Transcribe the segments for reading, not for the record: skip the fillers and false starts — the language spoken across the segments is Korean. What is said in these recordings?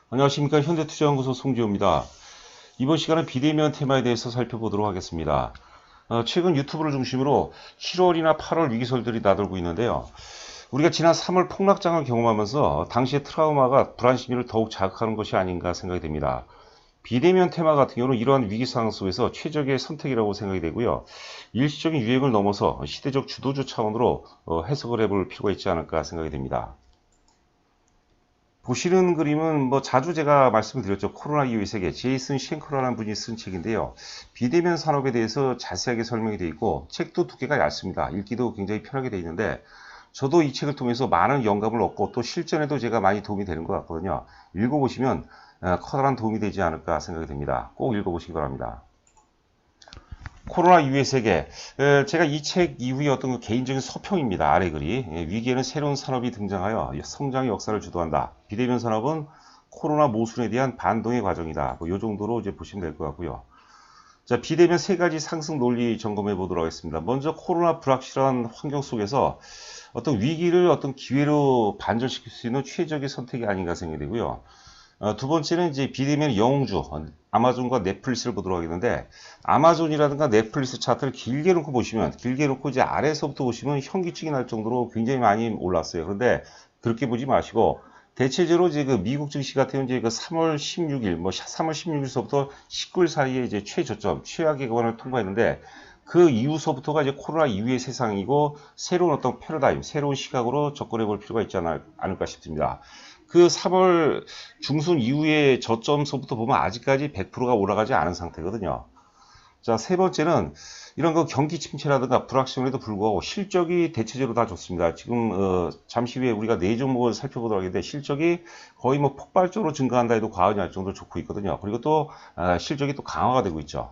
안녕하십니까. 현대투자연구소 송지호입니다. 이번 시간은 비대면 테마에 대해서 살펴보도록 하겠습니다. 최근 유튜브를 중심으로 7월이나 8월 위기설들이 나돌고 있는데요. 우리가 지난 3월 폭락장을 경험하면서 당시의 트라우마가 불안 심리를 더욱 자극하는 것이 아닌가 생각이 됩니다. 비대면 테마 같은 경우는 이러한 위기 상황 속에서 최적의 선택이라고 생각이 되고요. 일시적인 유행을 넘어서 시대적 주도주 차원으로 해석을 해볼 필요가 있지 않을까 생각이 됩니다. 보시는 그림은 자주 제가 말씀드렸죠. 코로나 이후의 세계, 제이슨 쉔커라는 분이 쓴 책인데요. 비대면 산업에 대해서 자세하게 설명이 되어 있고 책도 두께가 얇습니다. 읽기도 굉장히 편하게 되어 있는데 저도 이 책을 통해서 많은 영감을 얻고 또 실전에도 제가 많이 도움이 되는 것 같거든요. 읽어보시면 커다란 도움이 되지 않을까 생각이 됩니다. 꼭 읽어보시기 바랍니다. 코로나 이후의 세계. 제가 이 책 이후의 어떤 그 개인적인 서평입니다. 아래 글이. 위기에는 새로운 산업이 등장하여 성장의 역사를 주도한다. 비대면 산업은 코로나 모순에 대한 반동의 과정이다. 이 정도로 이제 보시면 될 것 같고요. 자, 비대면 세 가지 상승 논리 점검해 보도록 하겠습니다. 먼저 코로나 불확실한 환경 속에서 어떤 위기를 어떤 기회로 반전시킬 수 있는 최적의 선택이 아닌가 생각이 되고요. 두 번째는 이제 비대면 영웅주, 아마존과 넷플릭스를 보도록 하겠는데, 아마존이라든가 넷플릭스 차트를 길게 놓고 보시면, 길게 놓고 이제 아래에서부터 보시면 현기증이 날 정도로 굉장히 많이 올랐어요. 그런데 그렇게 보지 마시고, 대체적으로 이제 그 미국 증시 같은 경우는 이제 그 3월 16일, 3월 16일서부터 19일 사이에 이제 최저점, 최악의 구간을 통과했는데, 그 이후서부터가 이제 코로나 이후의 세상이고, 새로운 어떤 패러다임, 새로운 시각으로 접근해 볼 필요가 있지 않을까 싶습니다. 그 3월 중순 이후의 저점서부터 보면 아직까지 100%가 올라가지 않은 상태거든요. 자, 세 번째는 이런 거 경기 침체라든가 불확실함에도 불구하고 실적이 대체적으로 다 좋습니다. 지금 잠시 후에 우리가 네 종목을 살펴보도록 하겠는데 실적이 거의 폭발적으로 증가한다 해도 과언이 아닐 정도로 좋고 있거든요. 그리고 또 실적이 또 강화가 되고 있죠.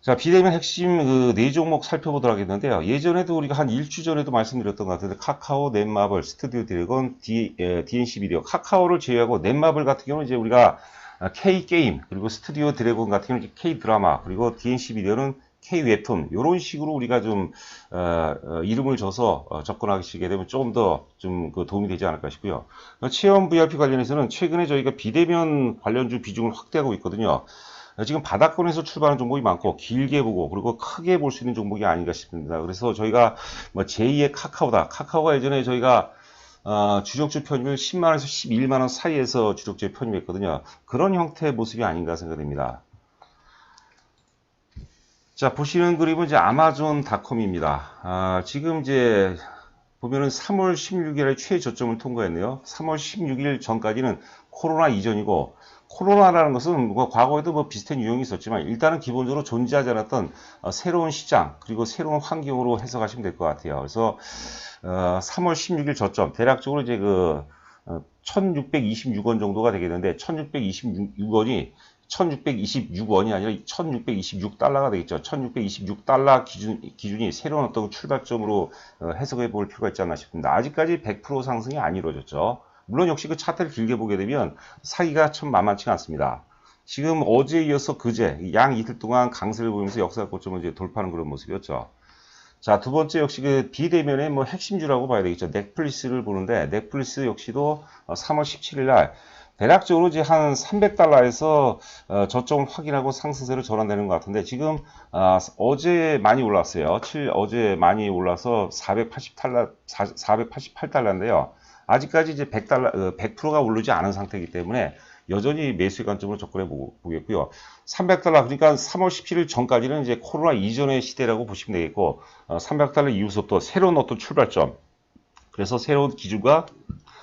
자, 비대면 핵심 그 네 종목 살펴보도록 하겠는데요. 예전에도 우리가 한 일주 전에도 말씀드렸던 것 같은데 카카오, 넷마블, 스튜디오 드래곤, DNC 비디오, 카카오를 제외하고 넷마블 같은 경우는 이제 우리가 K게임, 그리고 스튜디오 드래곤 같은 경우는 K드라마, 그리고 DNC 비디오는 K웹툰, 이런 식으로 우리가 좀 이름을 줘서 접근하시게 되면 조금 더 좀 그 도움이 되지 않을까 싶고요. 체험 VIP 관련해서는 최근에 저희가 비대면 관련주 비중을 확대하고 있거든요. 지금 바닥권에서 출발하는 종목이 많고 길게 보고 그리고 크게 볼 수 있는 종목이 아닌가 싶습니다. 그래서 저희가 제2의 카카오다. 카카오가 예전에 저희가 주력주 편입을 10만원에서 11만원 사이에서 주력주에 편입했거든요. 그런 형태의 모습이 아닌가 생각됩니다. 자, 보시는 그림은 이제 아마존닷컴입니다. 지금 이제 보면은 3월 16일에 최저점을 통과했네요. 3월 16일 전까지는 코로나 이전이고, 코로나라는 것은 과거에도 비슷한 유형이 있었지만 일단은 기본적으로 존재하지 않았던 새로운 시장 그리고 새로운 환경으로 해석하시면 될 것 같아요. 그래서 3월 16일 저점 대략적으로 이제 1626원 정도가 되겠는데 1626원이 1626원이 아니라 1626달러가 되겠죠. 1626달러 기준이 새로운 어떤 출발점으로 해석해 볼 필요가 있지 않나 싶습니다. 아직까지 100% 상승이 안 이루어졌죠. 물론 역시 그 차트를 길게 보게 되면 사기가 참 만만치가 않습니다. 지금 어제에 이어서 그제 양 이틀 동안 강세를 보이면서 역사 고점을 이제 돌파하는 그런 모습이었죠. 자, 두 번째 역시 그 비대면의 핵심주라고 봐야 되겠죠. 넷플릭스를 보는데 넷플릭스 역시도 3월 17일 날 대략적으로 이제 한 300달러에서 저점을 확인하고 상승세로 전환되는 것 같은데 지금 어제 많이 올랐어요. 어제 많이 올라서 488달러인데요. 아직까지 이제 100%가 오르지 않은 상태이기 때문에 여전히 매수의 관점으로 접근해 보겠고요. 300달러, 그러니까 3월 17일 전까지는 이제 코로나 이전의 시대라고 보시면 되겠고, 300달러 이후부터 새로운 어떤 출발점, 그래서 새로운 기준과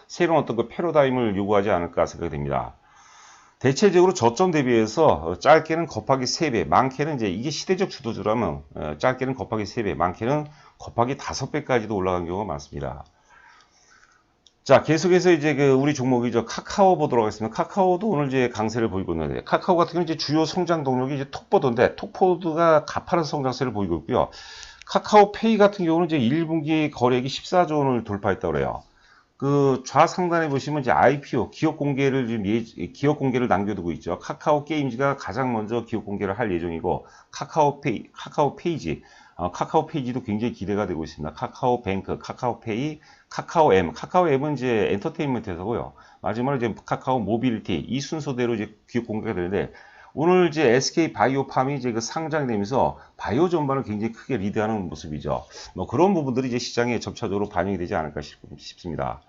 새로운 어떤 그 패러다임을 요구하지 않을까 생각이 됩니다. 대체적으로 저점 대비해서 짧게는 곱하기 3배, 많게는 이제 이게 시대적 주도주라면 짧게는 곱하기 3배, 많게는 곱하기 5배까지도 올라간 경우가 많습니다. 자, 계속해서 이제 우리 종목이죠. 카카오 보도록 하겠습니다. 카카오도 오늘 이제 강세를 보이고 있는데, 카카오 같은 경우는 이제 주요 성장 동력이 이제 톡보드인데, 톡보드가 가파른 성장세를 보이고 있고요. 카카오페이 같은 경우는 이제 1분기 거래액이 14조 원을 돌파했다고 그래요. 그 좌상단에 보시면 이제 IPO, 기업 공개를 기업 공개를 남겨두고 있죠. 카카오 게임즈가 가장 먼저 기업 공개를 할 예정이고, 카카오페이지, 카카오페이지도 굉장히 기대가 되고 있습니다. 카카오뱅크, 카카오페이, 카카오M, 카카오M은 이제 엔터테인먼트 회사고요. 마지막으로 이제 카카오 모빌리티, 이 순서대로 이제 기업 공개가 되는데, 오늘 이제 SK 바이오팜이 이제 그 상장되면서 바이오 전반을 굉장히 크게 리드하는 모습이죠. 뭐 그런 부분들이 이제 시장에 점차적으로 반영이 되지 않을까 싶습니다.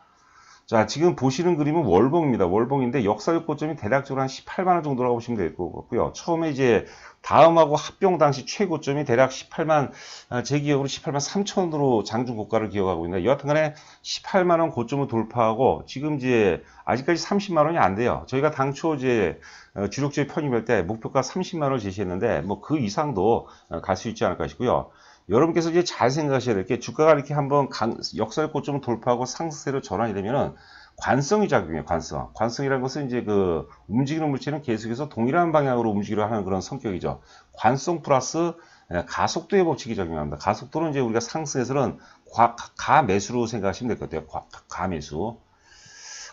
자, 지금 보시는 그림은 월봉입니다. 월봉인데 역사적 고점이 대략적으로 한 18만원 정도라고 보시면 될 것 같고요. 처음에 이제 다음하고 합병 당시 최고점이 대략 18만, 제 기억으로 18만 3천원으로 장중 고가를 기억하고 있는데, 여하튼간에 18만원 고점을 돌파하고 지금 이제 아직까지 30만원이 안 돼요. 저희가 당초 이제 주력주에 편입할 때 목표가 30만원을 제시했는데, 뭐 그 이상도 갈 수 있지 않을까 싶고요. 여러분께서 이제 잘 생각하셔야 될 게, 주가가 이렇게 한번 역사적 고점을 돌파하고 상승세로 전환이 되면은 관성이 작용해요. 관성이라는 것은 이제 그 움직이는 물체는 계속해서 동일한 방향으로 움직이려 하는 그런 성격이죠. 관성 플러스 가속도의 법칙이 적용합니다. 가속도는 이제 우리가 상승에서는 가매수로 생각하시면 될 것 같아요. 가매수.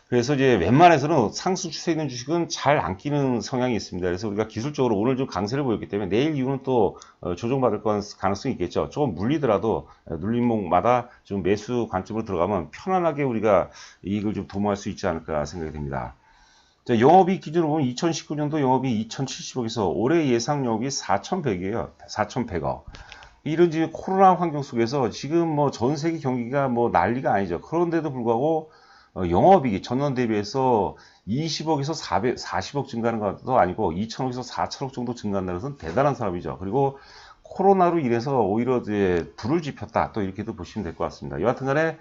그래서 이제 웬만해서는 상승 추세 있는 주식은 잘 안 끼는 성향이 있습니다. 그래서 우리가 기술적으로 오늘 좀 강세를 보였기 때문에 내일 이후는 또 조정받을 가능성이 있겠죠. 조금 물리더라도 눌림목마다 좀 매수 관점으로 들어가면 편안하게 우리가 이익을 좀 도모할 수 있지 않을까 생각이 됩니다. 자, 영업이익 기준으로 보면 2019년도 영업이익 2,070억에서 올해 예상 영업이익 4,100이에요. 4,100억. 이런 지금 코로나 환경 속에서 지금 뭐 전 세계 경기가 뭐 난리가 아니죠. 그런데도 불구하고 영업이익이 전년 대비해서 20억에서 40억 증가하는 것도 아니고 2천억에서 4천억 정도 증가한다는 것은 대단한 사람이죠. 그리고 코로나로 인해서 오히려 이제 불을 지폈다, 또 이렇게도 보시면 될 것 같습니다. 여하튼간에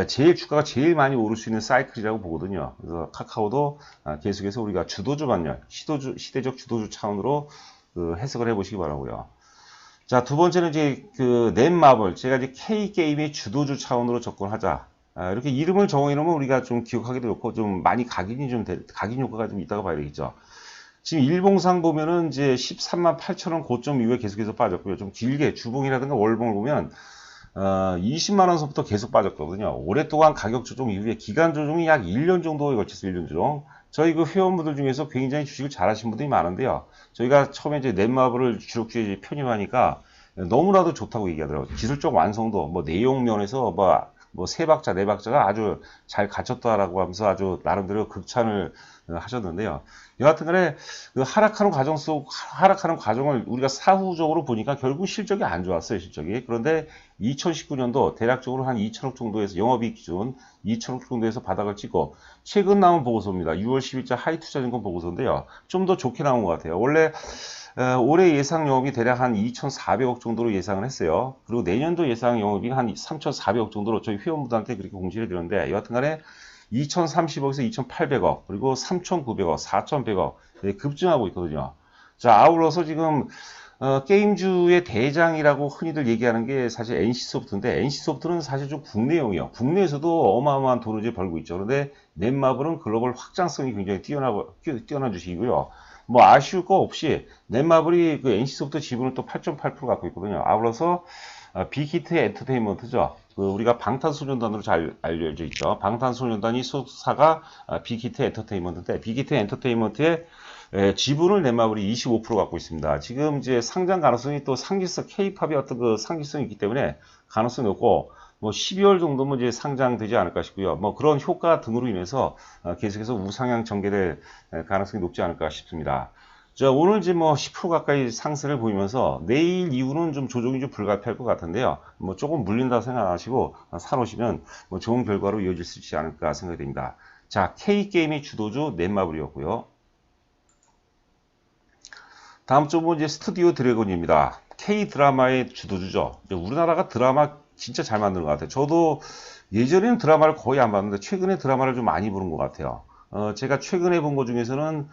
주가가 제일 많이 오를 수 있는 사이클이라고 보거든요. 그래서 카카오도 계속해서 우리가 주도주 반열, 시대적 주도주 차원으로 해석을 해보시기 바라고요. 자, 두 번째는 이제 그 넷마블, 제가 이제 K게임의 주도주 차원으로 접근하자. 이렇게 이름을 정해놓으면 우리가 좀 기억하기도 좋고, 좀 많이 각인 효과가 좀 있다고 봐야 되겠죠. 지금 일봉상 보면은 이제 13만 8천원 고점 이후에 계속해서 빠졌고요. 좀 길게 주봉이라든가 월봉을 보면 20만원 선부터 계속 빠졌거든요. 오랫동안 가격 조정 이후에 기간 조정이 약 1년 정도에 걸쳐서 1년 조정. 저희 그 회원분들 중에서 굉장히 주식을 잘하신 분들이 많은데요. 저희가 처음에 이제 넷마블을 주력주에 편입하니까 너무나도 좋다고 얘기하더라고요. 기술적 완성도, 뭐 내용 면에서 뭐 세 박자, 네 박자가 아주 잘 갖췄다라고 하면서 아주 나름대로 극찬을 하셨는데요. 여하튼간에 그 하락하는 과정을 우리가 사후적으로 보니까 결국 실적이 안 좋았어요, 실적이. 그런데 2019년도 대략적으로 한 2천억 정도에서 영업이익 기준 2천억 정도에서 바닥을 찍고, 최근 나온 보고서입니다. 6월 10일자 하이투자증권 보고서인데요. 좀 더 좋게 나온 것 같아요. 원래 올해 예상 영업이 대략 한 2,400억 정도로 예상을 했어요. 그리고 내년도 예상 영업이 한 3,400억 정도로 저희 회원분들한테 그렇게 공지를 해드렸는데, 여하튼간에 2,030억에서 2,800억, 그리고 3,900억, 4,100억 급증하고 있거든요. 자, 아울러서 지금 게임주의 대장이라고 흔히들 얘기하는 게 사실 NC소프트인데, NC소프트는 사실 좀 국내용이에요. 국내에서도 어마어마한 돈을 이제 벌고 있죠. 그런데 넷마블은 글로벌 확장성이 굉장히 뛰어난 주식이고요. 뭐 아쉬울 거 없이 넷마블이 그 NC소프트 지분을 또 8.8% 갖고 있거든요. 아울러서 빅히트 엔터테인먼트죠. 그 우리가 방탄소년단으로 잘 알려져 있죠. 방탄소년단이 소속사가 빅히트 엔터테인먼트인데, 빅히트 엔터테인먼트의 지분을 넷마블이 25% 갖고 있습니다. 지금 이제 상장 가능성이 또 K-팝의 어떤 그 상기성이 있기 때문에 가능성이 높고, 뭐 12월 정도면 이제 상장되지 않을까 싶고요. 뭐 그런 효과 등으로 인해서 계속해서 우상향 전개될 가능성이 높지 않을까 싶습니다. 자, 오늘 이제 뭐 10% 가까이 상승을 보이면서 내일 이후는 좀 조정이 좀 불가피할 것 같은데요. 뭐 조금 물린다 생각하시고 사놓으시면 뭐 좋은 결과로 이어질 수 있지 않을까 생각이 됩니다. 자, K게임의 주도주 넷마블이었고요. 다음 쪽은 이제 스튜디오 드래곤입니다. K-드라마의 주도주죠. 우리나라가 드라마 진짜 잘 만드는 것 같아요. 저도 예전에는 드라마를 거의 안 봤는데 최근에 드라마를 좀 많이 보는 것 같아요. 제가 최근에 본 것 중에서는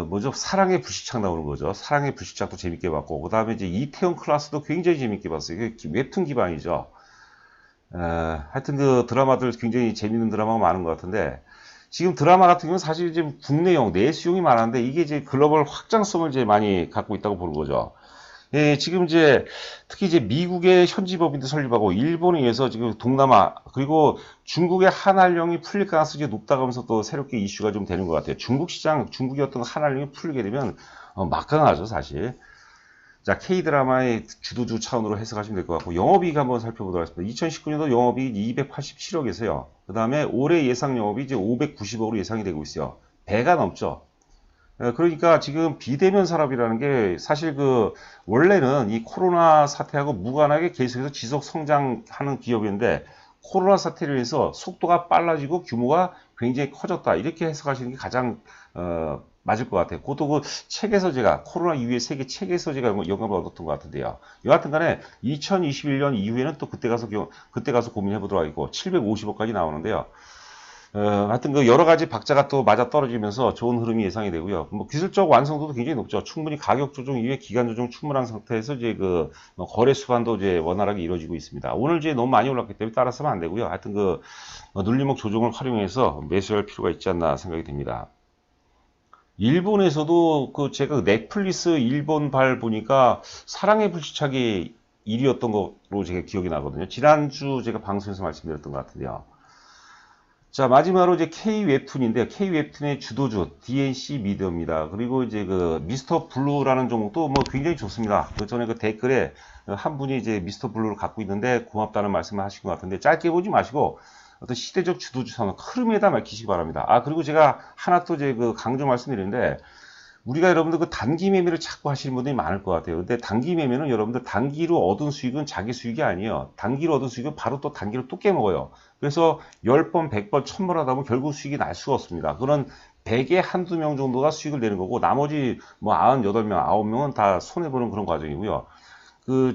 뭐죠? 사랑의 불시착 나오는 거죠. 사랑의 불시착도 재밌게 봤고, 그 다음에 이제 이태원 클라스도 굉장히 재밌게 봤어요. 이게 웹툰 기반이죠. 하여튼 그 드라마들 굉장히 재밌는 드라마가 많은 것 같은데, 지금 드라마 같은 경우는 사실 지금 국내용, 내수용이 많은데, 이게 이제 글로벌 확장성을 이제 많이 갖고 있다고 보는 거죠. 예, 지금 이제 특히 이제 미국의 현지 법인도 설립하고, 일본에 의해서 지금 동남아, 그리고 중국의 한알령이 풀릴 가능성이 높다고 하면서 또 새롭게 이슈가 좀 되는 것 같아요. 중국 시장, 중국의 어떤 한알령이 풀리게 되면 막강하죠, 사실. 자, K드라마의 주도주 차원으로 해석하시면 될 것 같고, 영업이익 한번 살펴보도록 하겠습니다. 2019년도 영업이익 287억에서요. 그 다음에 올해 예상 영업이익 이제 590억으로 예상이 되고 있어요. 배가 넘죠. 그러니까 지금 비대면 산업이라는 게 사실 원래는 이 코로나 사태하고 무관하게 계속해서 지속 성장하는 기업인데, 코로나 사태로 해서 속도가 빨라지고 규모가 굉장히 커졌다. 이렇게 해석하시는 게 가장, 맞을 것 같아요. 그것도 책에서 제가, 코로나 이후의 세계 책에서 제가 영감을 얻었던 것 같은데요. 여하튼 간에 2021년 이후에는 또 그때 가서 고민해 보도록 하겠고, 750억까지 나오는데요. 하여튼 여러 가지 박자가 또 맞아 떨어지면서 좋은 흐름이 예상이 되고요. 뭐 기술적 완성도도 굉장히 높죠. 충분히 가격 조정 이후에 기간 조정 충분한 상태에서 이제 뭐 거래 수반도 이제 원활하게 이루어지고 있습니다. 오늘 이제 너무 많이 올랐기 때문에 따라서는 안 되고요. 하여튼 눌림목 조정을 활용해서 매수할 필요가 있지 않나 생각이 됩니다. 일본에서도 제가 넷플릭스 일본발 보니까 사랑의 불시착이 1위였던 거로 제가 기억이 나거든요. 지난주 제가 방송에서 말씀드렸던 것 같은데요. 자, 마지막으로 이제 K-웹툰인데요. K-웹툰의 주도주, DNC 미디어입니다. 그리고 이제 미스터 블루라는 종목도 뭐 굉장히 좋습니다. 전에 댓글에 한 분이 이제 미스터 블루를 갖고 있는데 고맙다는 말씀을 하신 것 같은데, 짧게 보지 마시고 어떤 시대적 주도주 산업 흐름에다 맡기시기 바랍니다. 그리고 제가 하나 또 이제 강조 말씀드리는데, 우리가 여러분들 단기 매매를 자꾸 하시는 분들이 많을 것 같아요. 근데 단기 매매는 여러분들 단기로 얻은 수익은 자기 수익이 아니에요. 단기로 얻은 수익은 바로 또 단기로 또 깨먹어요. 그래서 10번, 100번, 1000번 하다 보면 결국 수익이 날 수가 없습니다. 그런 100에 한두 명 정도가 수익을 내는 거고, 나머지 뭐 98명, 9명은 다 손해보는 그런 과정이고요.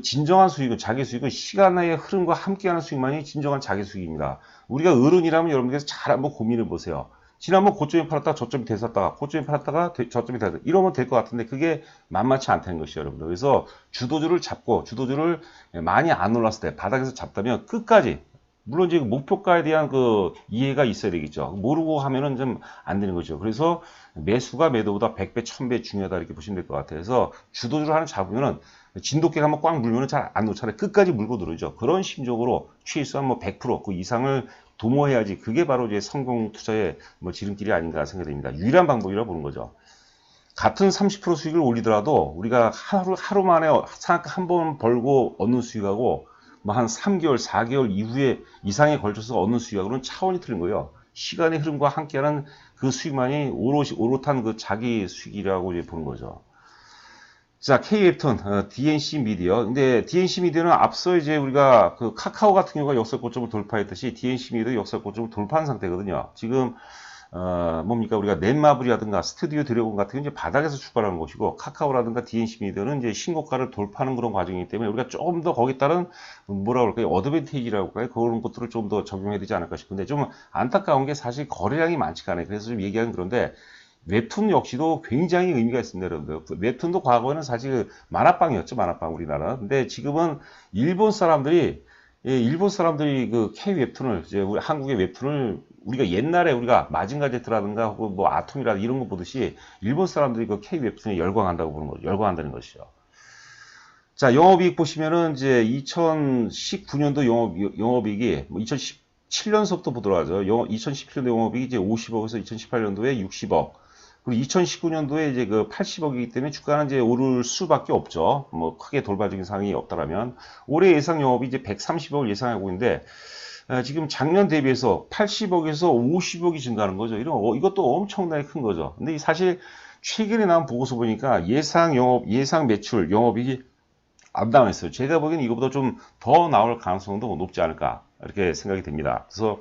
진정한 수익은, 자기 수익은 시간의 흐름과 함께하는 수익만이 진정한 자기 수익입니다. 우리가 어른이라면 여러분께서 잘 한번 고민해 보세요. 지난번 고점에 팔았다가 저점이 되었다가, 고점에 팔았다가 저점이 되었다가, 이러면 될 것 같은데 그게 만만치 않다는 것이죠, 여러분들. 그래서 주도주를 잡고, 주도주를 많이 안 올랐을 때 바닥에서 잡다면 끝까지, 물론 이제 목표가에 대한 이해가 있어야 되겠죠. 모르고 하면은 좀 안 되는 거죠. 그래서 매수가 매도보다 100배, 1000배 중요하다, 이렇게 보시면 될 것 같아요. 그래서 주도주를 하나 잡으면은 진돗개가 한번 꽉 물면은 잘 안 놓잖아요. 끝까지 물고 들어오죠. 그런 심적으로 최소한 뭐 100% 그 이상을 도모해야지, 그게 바로 이제 성공 투자의 뭐 지름길이 아닌가 생각됩니다. 유일한 방법이라고 보는 거죠. 같은 30% 수익을 올리더라도 우리가 하루 만에 한 번 벌고 얻는 수익하고 뭐 한 3개월, 4개월 이후에 이상에 걸쳐서 얻는 수익하고는 차원이 틀린 거예요. 시간의 흐름과 함께하는 그 수익만이 오롯한 자기 수익이라고 이제 보는 거죠. 자, K웹툰, DNC 미디어. 근데 DNC 미디어는 앞서 이제 우리가 카카오 같은 경우가 역사 고점을 돌파했듯이 DNC 미디어 역사 고점을 돌파한 상태거든요. 지금 뭡니까, 우리가 넷마블이라든가 스튜디오 드래곤 같은 게 이제 바닥에서 출발하는 것이고, 카카오라든가 DNC 미디어는 이제 신고가를 돌파하는 그런 과정이기 때문에 우리가 조금 더 거기에 따른 뭐라 그럴까요, 어드밴티지라고 할까요, 그런 것들을 좀 더 적용해야 되지 않을까 싶은데, 좀 안타까운 게 사실 거래량이 많지가 않아요. 그래서 좀 얘기하는 그런데, 웹툰 역시도 굉장히 의미가 있습니다, 여러분들. 웹툰도 과거에는 사실 만화방이었죠, 만화방, 우리나라. 근데 지금은 일본 사람들이 K 웹툰을, 이제 우리 한국의 웹툰을, 우리가 옛날에 우리가 마징가 제트라든가 혹은 뭐 아톰이라든가 이런 거 보듯이 일본 사람들이 K 웹툰에 열광한다고 보는 거죠. 열광한다는 것이죠. 자, 영업이익 보시면은 이제 2019년도 영업이익이 뭐 2017년서부터 보도록 하죠. 2017년도 영업이익이 이제 50억에서 2018년도에 60억. 그리고 2019년도에 이제 80억이기 때문에 주가는 이제 오를 수밖에 없죠. 뭐 크게 돌발적인 상황이 없다라면. 올해 예상 영업이 이제 130억을 예상하고 있는데, 지금 작년 대비해서 80억에서 50억이 증가하는 거죠. 이것도 엄청나게 큰 거죠. 근데 사실 최근에 나온 보고서 보니까 예상 매출, 영업이익이 안 나와있어요. 제가 보기엔 이거보다 좀 더 나올 가능성도 높지 않을까, 이렇게 생각이 됩니다. 그래서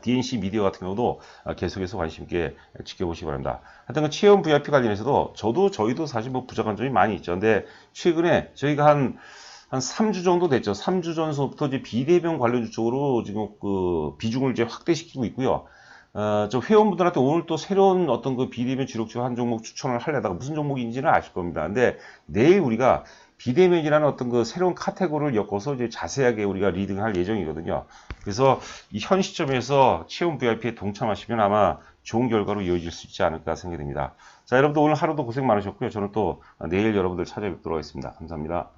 DNC 미디어 같은 경우도 계속해서 관심 있게 지켜보시기 바랍니다. 하여튼 체험 VIP 관련해서도 저희도 사실 뭐 부족한 점이 많이 있죠. 근데 최근에 저희가 한 3주 정도 됐죠. 3주 전서부터 이제 비대면 관련주 쪽으로 지금 비중을 이제 확대시키고 있고요. 저 회원분들한테 오늘 또 새로운 어떤 비대면 주력주 한 종목 추천을 하려다가 무슨 종목인지는 아실 겁니다. 근데 내일 우리가 비대면이라는 어떤 새로운 카테고리를 엮어서 이제 자세하게 우리가 리딩할 예정이거든요. 그래서 이 현 시점에서 체험 VIP에 동참하시면 아마 좋은 결과로 이어질 수 있지 않을까 생각됩니다. 자, 여러분들 오늘 하루도 고생 많으셨고요. 저는 또 내일 여러분들 찾아뵙도록 하겠습니다. 감사합니다.